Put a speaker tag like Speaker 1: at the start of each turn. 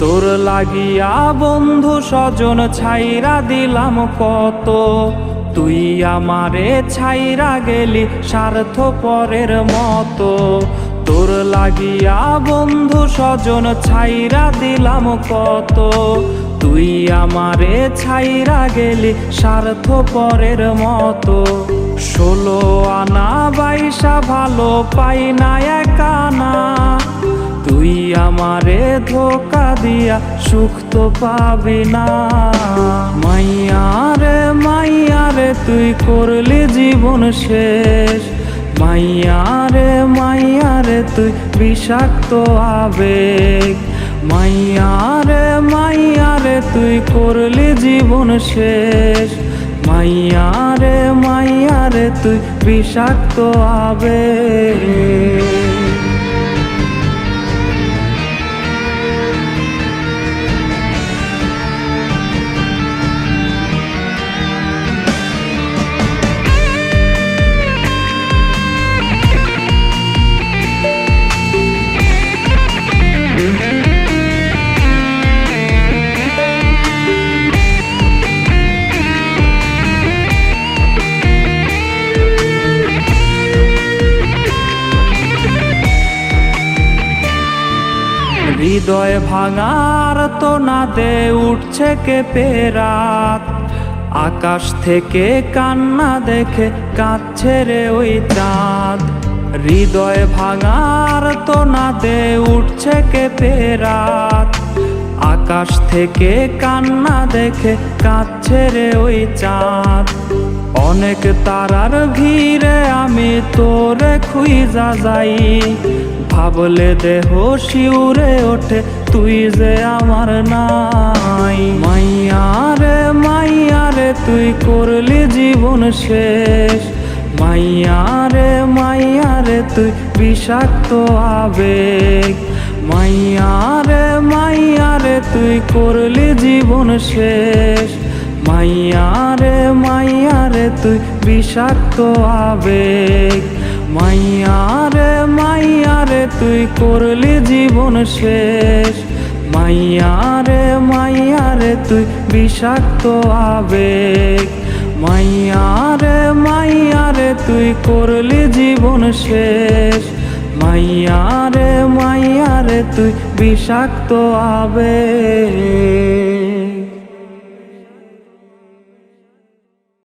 Speaker 1: তোর লাগিয়া বন্ধু স্বজন ছাইরা দিলাম কত, তুই আমারে ছাইরা গেলি স্বার্থপরের মতো। তোর লাগিয়া বন্ধু স্বজন ছাইরা দিলাম কত, তুই আমারে ছাইরা গেলি স্বার্থপরের মতো। 16 আনা 22 ভালো পাই না একানা, তুই আমারে ধোকা দিয়া সুখ তো পাবি না। মাইয়ারে মাইয়ারে তুই করলি জীবন শেষ, মাইয়ারে মাইয়ারে তুই বিষাক্ত আবেগ। মাইয়ারে মাইয়ারে তুই করলি জীবন শেষ, মাইয়ারে মাইয়ারে তুই বিষাক্ত আবেগ। হৃদয় ভাঙার তো না দে উঠছে কেঁপে রাত, আকাশ থেকে কান্না দেখে কাঁদছে রে ওই চাঁদ। হৃদয় ভাঙার তো না দে উঠছে কেঁপে রাত, আকাশ থেকে কান্না দেখে কাঁদছে রে ওই চাঁদ। অনেক তারার ভিড়ে আমি তোরে খুঁজা যাই, ভাবলে দেহ শিউরে ওঠে তুই যে আমার নাই। মাইয়ারে মাইয়ারে তুই করলি জীবন শেষ, মাইয়ারে মাইয়ারে তুই বিষাক্ত আবেগ। মাইয়ারে মাইয়ারে তুই করলি জীবন শেষ, মাইয়ারে মাইয়ারে তুই বিষাক্ত আবেগ। মাইয়ারে মাইয়ারে তুই করলি জীবন শেষ, মাইয়ারে মাইয়ারে তুই বিষাক্ত আবেগ। মাইয়ারে মাইয়ারে তুই করলি জীবন শেষ, মাইয়ারে মাইয়ারে তুই বিষাক্ত আবেগ।